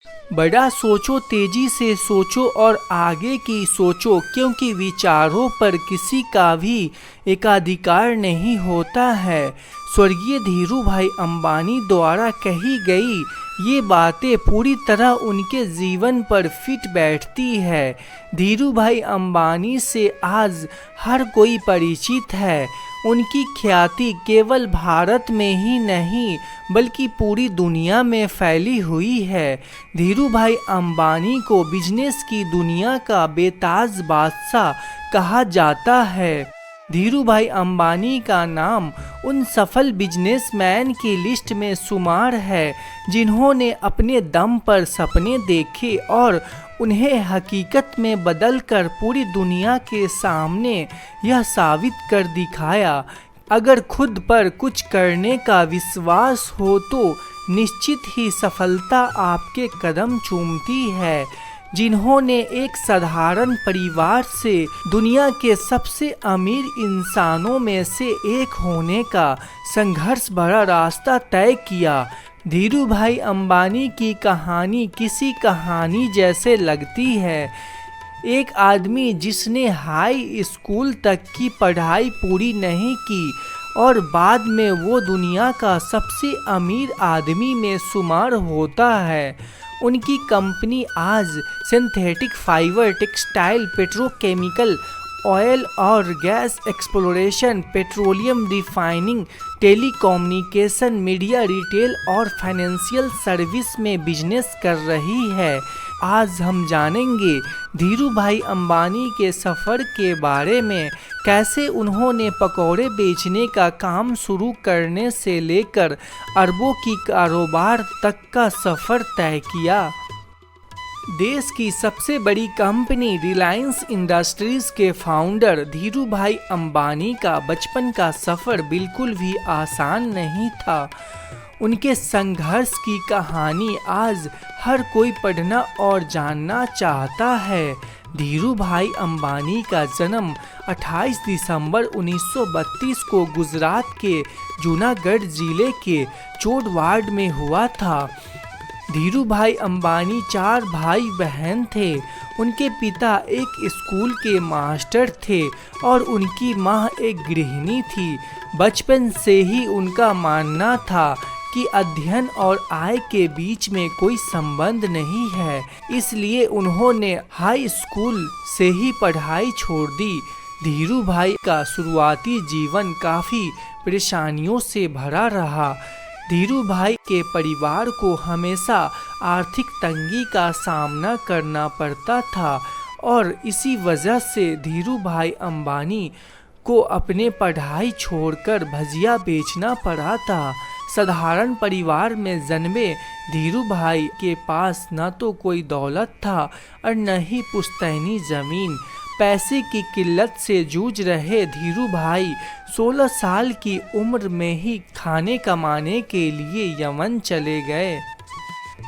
बड़ा सोचो, तेजी से सोचो और आगे की सोचो, क्योंकि विचारों पर किसी का भी एकाधिकार नहीं होता है। स्वर्गीय धीरू भाई अंबानी द्वारा कही गई ये बातें पूरी तरह उनके जीवन पर फिट बैठती है। धीरू भाई अंबानी से आज हर कोई परिचित है। उनकी ख्याति केवल भारत में ही नहीं बल्कि पूरी दुनिया में फैली हुई है। धीरू भाई अंबानी को बिजनेस की दुनिया का बेताज बादशाह कहा जाता है। धीरू भाई अंबानी का नाम उन सफल बिजनेसमैन की लिस्ट में शुमार है जिन्होंने अपने दम पर सपने देखे और उन्हें हकीकत में बदलकर पूरी दुनिया के सामने यह साबित कर दिखाया। अगर खुद पर कुछ करने का विश्वास हो तो निश्चित ही सफलता आपके कदम चूमती है। जिन्होंने एक साधारण परिवार से दुनिया के सबसे अमीर इंसानों में से एक होने का संघर्ष भरा रास्ता तय किया। धीरू भाई अंबानी की कहानी किसी कहानी जैसे लगती है। एक आदमी जिसने हाई स्कूल तक की पढ़ाई पूरी नहीं की और बाद में वो दुनिया का सबसे अमीर आदमी में शुमार होता है। उनकी कंपनी आज synthetic fibre, textile, petrochemical, oil और gas exploration, petroleum refining, telecommunication, media, retail और फाइनेंशियल सर्विस में बिजनेस कर रही है। आज हम जानेंगे धीरू भाई अंबानी के सफ़र के बारे में, कैसे उन्होंने पकौड़े बेचने का काम शुरू करने से लेकर अरबों की कारोबार तक का सफ़र तय किया। देश की सबसे बड़ी कंपनी रिलायंस इंडस्ट्रीज के फाउंडर धीरू भाई अंबानी का बचपन का सफ़र बिल्कुल भी आसान नहीं था। उनके संघर्ष की कहानी आज हर कोई पढ़ना और जानना चाहता है। धीरू भाई अंबानी का जन्म 28 दिसंबर 1932 को गुजरात के जूनागढ़ जिले के चोटवाड़ में हुआ था। धीरू भाई अंबानी 4 भाई बहन थे। उनके पिता एक स्कूल के मास्टर थे और उनकी माँ एक गृहिणी थी। बचपन से ही उनका मानना था कि अध्ययन और आय के बीच में कोई संबंध नहीं है, इसलिए उन्होंने हाई स्कूल से ही पढ़ाई छोड़ दी। धीरू भाई का शुरुआती जीवन काफ़ी परेशानियों से भरा रहा। धीरू भाई के परिवार को हमेशा आर्थिक तंगी का सामना करना पड़ता था और इसी वजह से धीरू भाई अंबानी को अपने पढ़ाई छोड़कर भजिया बेचना पड़ा था। साधारण परिवार में जन्मे धीरू भाई के पास न तो कोई दौलत था और न ही पुश्तैनी ज़मीन। पैसे की किल्लत से जूझ रहे धीरू भाई 16 साल की उम्र में ही खाने कमाने के लिए यमन चले गए।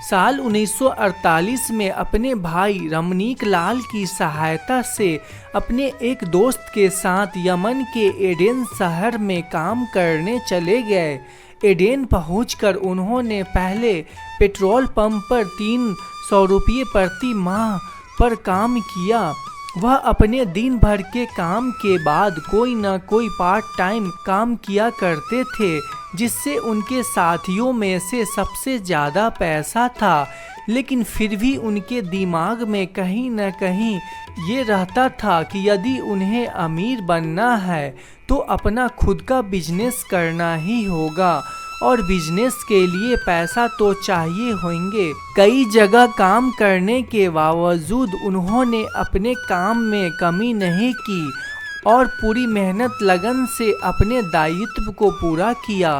साल 1948 में अपने भाई रमनीक लाल की सहायता से अपने एक दोस्त के साथ यमन के एडेन शहर में काम करने चले गए। एडेन पहुंचकर उन्होंने पहले पेट्रोल पंप पर 300 रुपये प्रति माह पर काम किया। वह अपने दिन भर के काम के बाद कोई न कोई पार्ट टाइम काम किया करते थे, जिससे उनके साथियों में से सबसे ज़्यादा पैसा था। लेकिन फिर भी उनके दिमाग में कहीं न कहीं ये रहता था कि यदि उन्हें अमीर बनना है तो अपना खुद का बिजनेस करना ही होगा और बिजनेस के लिए पैसा तो चाहिए होंगे। कई जगह काम करने के बावजूद उन्होंने अपने काम में कमी नहीं की और पूरी मेहनत लगन से अपने दायित्व को पूरा किया।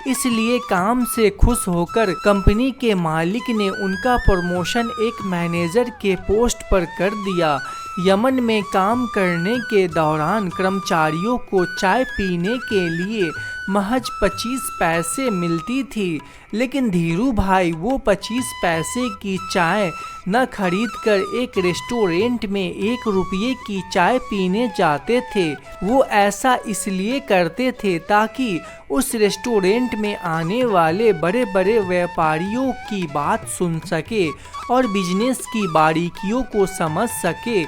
इसलिए काम से खुश होकर कंपनी के मालिक ने उनका प्रमोशन एक मैनेजर के पोस्ट पर कर दिया। यमन में काम करने के दौरान कर्मचारियों को चाय पीने के लिए महज 25 पैसे मिलती थी, लेकिन धीरू भाई वो 25 पैसे की चाय न खरीदकर एक रेस्टोरेंट में 1 रुपये की चाय पीने जाते थे। वो ऐसा इसलिए करते थे ताकि उस रेस्टोरेंट में आने वाले बड़े बड़े व्यापारियों की बात सुन सके और बिजनेस की बारीकियों को समझ सके।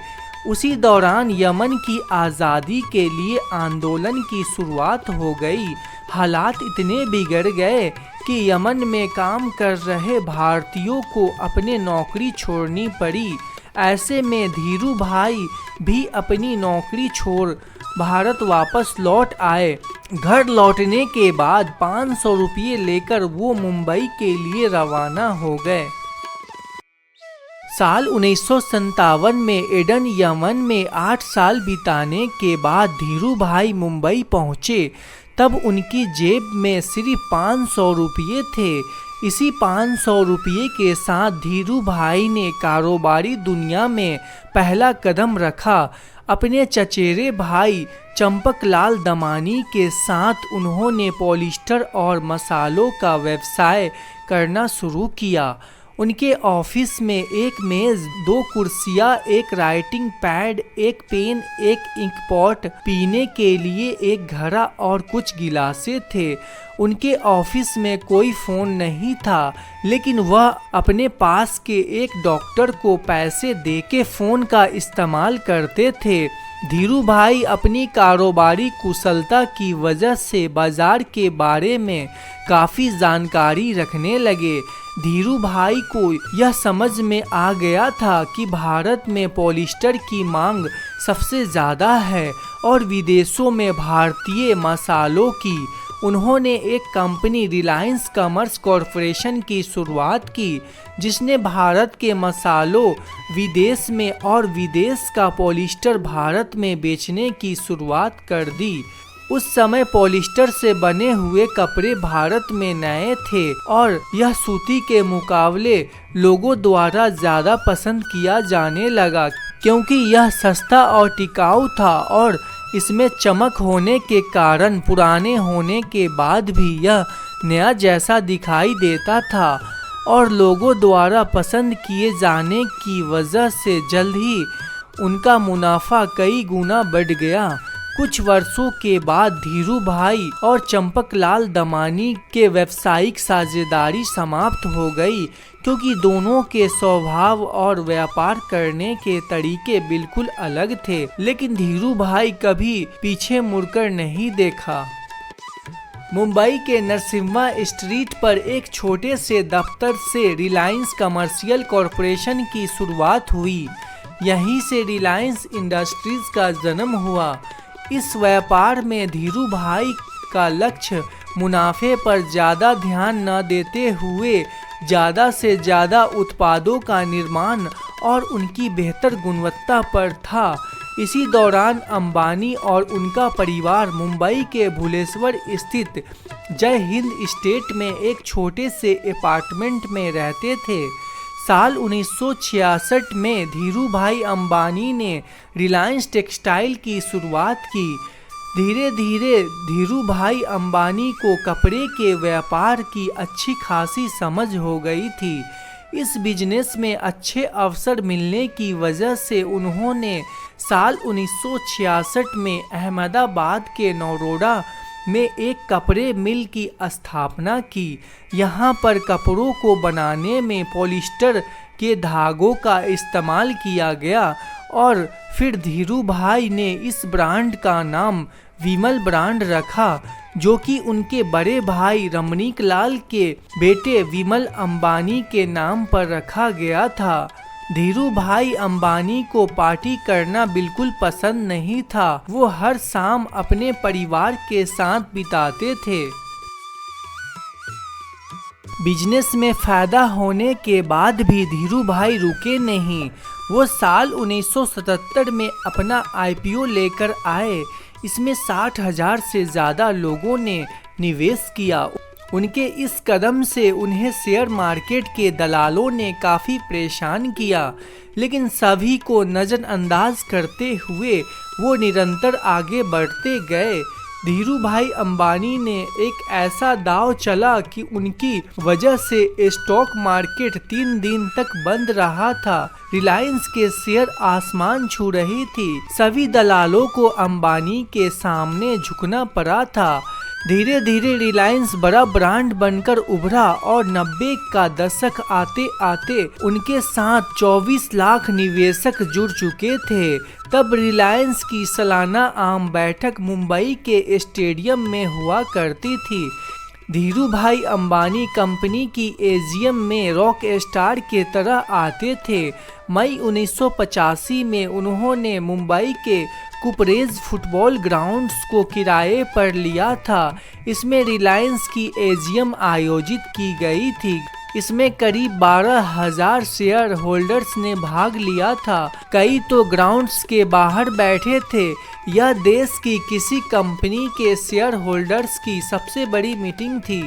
उसी दौरान यमन की आज़ादी के लिए आंदोलन की शुरुआत हो गई। हालात इतने बिगड़ गए कि यमन में काम कर रहे भारतीयों को अपने नौकरी छोड़नी पड़ी। ऐसे में धीरू भाई भी अपनी नौकरी छोड़ भारत वापस लौट आए। घर लौटने के बाद 500 रुपये लेकर वो मुंबई के लिए रवाना हो गए। साल 1957 में एडन यमन में 8 साल बिताने के बाद धीरू भाई मुंबई पहुँचे। तब उनकी जेब में सिर्फ 500 रुपये थे। इसी 500 रुपये के साथ धीरू भाई ने कारोबारी दुनिया में पहला कदम रखा। अपने चचेरे भाई चंपकलाल दमानी के साथ उन्होंने पॉलिस्टर और मसालों का व्यवसाय करना शुरू किया। उनके ऑफिस में एक मेज, 2 कुर्सियाँ, एक राइटिंग पैड, एक पेन, एक इंक पॉट, पीने के लिए एक घड़ा और कुछ गिलासें थे। उनके ऑफिस में कोई फ़ोन नहीं था, लेकिन वह अपने पास के एक डॉक्टर को पैसे देके फ़ोन का इस्तेमाल करते थे। धीरू भाई अपनी कारोबारी कुशलता की वजह से बाजार के बारे में काफ़ी जानकारी रखने लगे। धीरू भाई को यह समझ में आ गया था कि भारत में पॉलिस्टर की मांग सबसे ज़्यादा है और विदेशों में भारतीय मसालों की। उन्होंने एक कंपनी रिलायंस कॉमर्स कॉरपोरेशन की शुरुआत की, जिसने भारत के मसालों विदेश में और विदेश का पॉलिस्टर भारत में बेचने की शुरुआत कर दी। उस समय पॉलिस्टर से बने हुए कपड़े भारत में नए थे और यह सूती के मुकाबले लोगों द्वारा ज़्यादा पसंद किया जाने लगा, क्योंकि यह सस्ता और टिकाऊ था और इसमें चमक होने के कारण पुराने होने के बाद भी यह नया जैसा दिखाई देता था और लोगों द्वारा पसंद किए जाने की वजह से जल्द ही उनका मुनाफा कई गुना बढ़ गया। कुछ वर्षों के बाद धीरू भाई और चंपकलाल दमानी के व्यावसायिक साझेदारी समाप्त हो गई, क्योंकि दोनों के स्वभाव और व्यापार करने के तरीके बिल्कुल अलग थे। लेकिन धीरू भाई कभी पीछे मुड़कर नहीं देखा। मुंबई के नरसिम्हा स्ट्रीट पर एक छोटे से दफ्तर से रिलायंस कमर्शियल कॉरपोरेशन की शुरुआत हुई। यहीं से रिलायंस इंडस्ट्रीज का जन्म हुआ। इस व्यापार में धीरू भाई का लक्ष्य मुनाफे पर ज़्यादा ध्यान न देते हुए ज़्यादा से ज़्यादा उत्पादों का निर्माण और उनकी बेहतर गुणवत्ता पर था। इसी दौरान अंबानी और उनका परिवार मुंबई के भुलेश्वर स्थित जय हिंद एस्टेट में एक छोटे से अपार्टमेंट में रहते थे। साल 1966 में धीरू भाई अंबानी ने रिलायंस टेक्सटाइल की शुरुआत की। धीरे धीरे धीरू भाई अंबानी को कपड़े के व्यापार की अच्छी खासी समझ हो गई थी। इस बिजनेस में अच्छे अवसर मिलने की वजह से उन्होंने साल 1966 में अहमदाबाद के नौरोडा में एक कपड़े मिल की स्थापना की। यहाँ पर कपड़ों को बनाने में पॉलिस्टर के धागों का इस्तेमाल किया गया और फिर धीरू भाई ने इस ब्रांड का नाम विमल ब्रांड रखा, जो कि उनके बड़े भाई रमणीक लाल के बेटे विमल अंबानी के नाम पर रखा गया था। धीरू भाई अंबानी को पार्टी करना बिल्कुल पसंद नहीं था। वो हर शाम अपने परिवार के साथ बिताते थे। बिजनेस में फायदा होने के बाद भी धीरू भाई रुके नहीं। वो साल 1977 में अपना IPO लेकर आए। इसमें 60,000 से ज़्यादा लोगों ने निवेश किया। उनके इस कदम से उन्हें शेयर मार्केट के दलालों ने काफ़ी परेशान किया, लेकिन सभी को नज़रअंदाज करते हुए वो निरंतर आगे बढ़ते गए। धीरू भाई अंबानी ने एक ऐसा दांव चला कि उनकी वजह से स्टॉक मार्केट 3 दिन तक बंद रहा था। रिलायंस के शेयर आसमान छू रही थी। सभी दलालों को अंबानी के सामने झुकना पड़ा था। धीरे धीरे रिलायंस बड़ा ब्रांड बनकर उभरा और 90 का दशक आते आते उनके साथ 24 लाख निवेशक जुड़ चुके थे। तब रिलायंस की सालाना आम बैठक मुंबई के स्टेडियम में हुआ करती थी। धीरू भाई अंबानी कंपनी की एजीएम में रॉक स्टार के तरह आते थे। मई 1985 में उन्होंने मुंबई के कुपरेज फुटबॉल ग्राउंड्स को किराए पर लिया था। इसमें रिलायंस की एजीएम आयोजित की गई थी। इसमें करीब 12,000 शेयर होल्डर्स ने भाग लिया था। कई तो ग्राउंड्स के बाहर बैठे थे। यह देश की किसी कंपनी के शेयर होल्डर्स की सबसे बड़ी मीटिंग थी।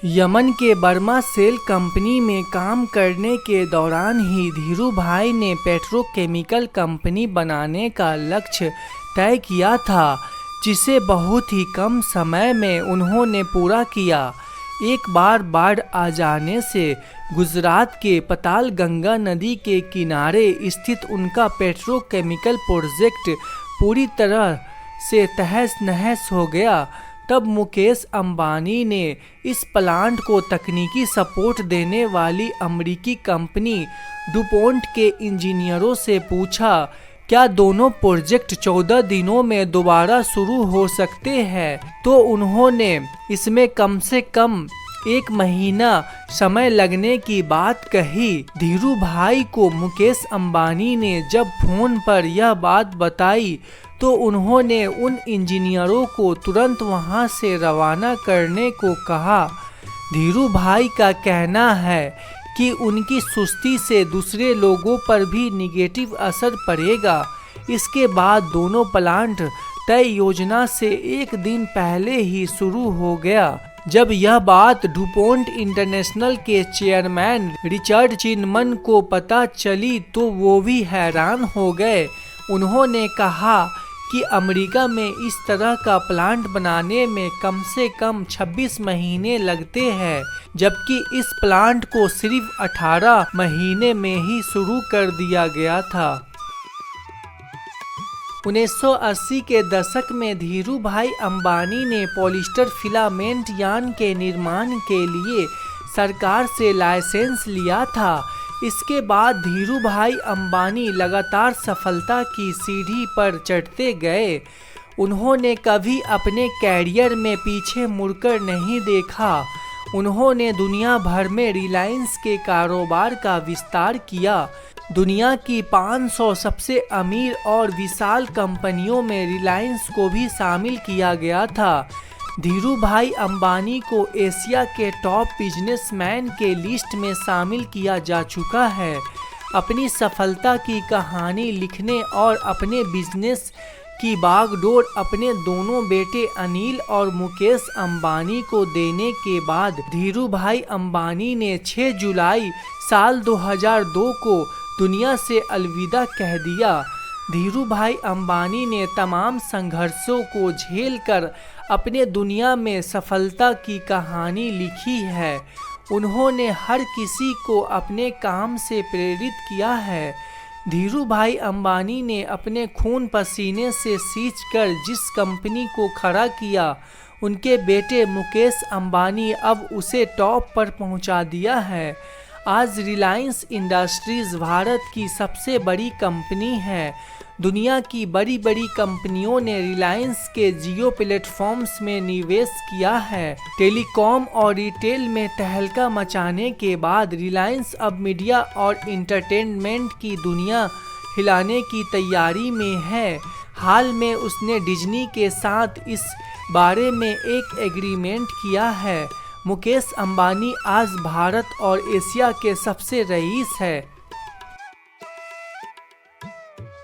यमन के बर्मा सेल कंपनी में काम करने के दौरान ही धीरू भाई ने पेट्रोकेमिकल कंपनी बनाने का लक्ष्य तय किया था, जिसे बहुत ही कम समय में उन्होंने पूरा किया। एक बार बाढ़ आ जाने से गुजरात के पतालगंगा नदी के किनारे स्थित उनका पेट्रोकेमिकल प्रोजेक्ट पूरी तरह से तहस नहस हो गया। तब मुकेश अंबानी ने इस प्लांट को तकनीकी सपोर्ट देने वाली अमेरिकी कंपनी डुपोंट के इंजीनियरों से पूछा, क्या दोनों प्रोजेक्ट 14 दिनों में दोबारा शुरू हो सकते हैं? तो उन्होंने इसमें कम से कम 1 महीना समय लगने की बात कही। धीरू भाई को मुकेश अंबानी ने जब फोन पर यह बात बताई तो उन्होंने उन इंजीनियरों को तुरंत वहां से रवाना करने को कहा। धीरू भाई का कहना है कि उनकी सुस्ती से दूसरे लोगों पर भी निगेटिव असर पड़ेगा। इसके बाद दोनों प्लांट तय योजना से 1 दिन पहले ही शुरू हो गया। जब यह बात डुपोंट इंटरनेशनल के चेयरमैन रिचर्ड चिनमन को पता चली तो वो भी हैरान हो गए। उन्होंने कहा कि अमेरिका में इस तरह का प्लांट बनाने में कम से कम 26 महीने लगते हैं, जबकि इस प्लांट को सिर्फ 18 महीने में ही शुरू कर दिया गया था। 1980 के दशक में धीरू भाई अंबानी ने पॉलिस्टर फिलामेंट यार्न के निर्माण के लिए सरकार से लाइसेंस लिया था। इसके बाद धीरू भाई अंबानी लगातार सफलता की सीढ़ी पर चढ़ते गए। उन्होंने कभी अपने कैरियर में पीछे मुड़कर नहीं देखा। उन्होंने दुनिया भर में रिलायंस के कारोबार का विस्तार किया। दुनिया की 500 सबसे अमीर और विशाल कंपनियों में रिलायंस को भी शामिल किया गया था। धीरू भाई अंबानी को एशिया के टॉप बिजनेसमैन के लिस्ट में शामिल किया जा चुका है। अपनी सफलता की कहानी लिखने और अपने बिजनेस की बागडोर अपने दोनों बेटे अनिल और मुकेश अंबानी को देने के बाद धीरू भाई अंबानी ने 6 जुलाई साल 2002 को दुनिया से अलविदा कह दिया। धीरू भाई अंबानी ने तमाम संघर्षों को झेलकर अपने दुनिया में सफलता की कहानी लिखी है। उन्होंने हर किसी को अपने काम से प्रेरित किया है। धीरू भाई अंबानी ने अपने खून पसीने से सींचकर जिस कंपनी को खड़ा किया, उनके बेटे मुकेश अंबानी अब उसे टॉप पर पहुंचा दिया है। आज रिलायंस इंडस्ट्रीज भारत की सबसे बड़ी कंपनी है। दुनिया की बड़ी बड़ी कंपनियों ने रिलायंस के जियो प्लेटफॉर्म्स में निवेश किया है। टेलीकॉम और रिटेल में तहलका मचाने के बाद रिलायंस अब मीडिया और इंटरटेनमेंट की दुनिया हिलाने की तैयारी में है। हाल में उसने डिज्नी के साथ इस बारे में एक एग्रीमेंट किया है। मुकेश अंबानी आज भारत और एशिया के सबसे रईस है।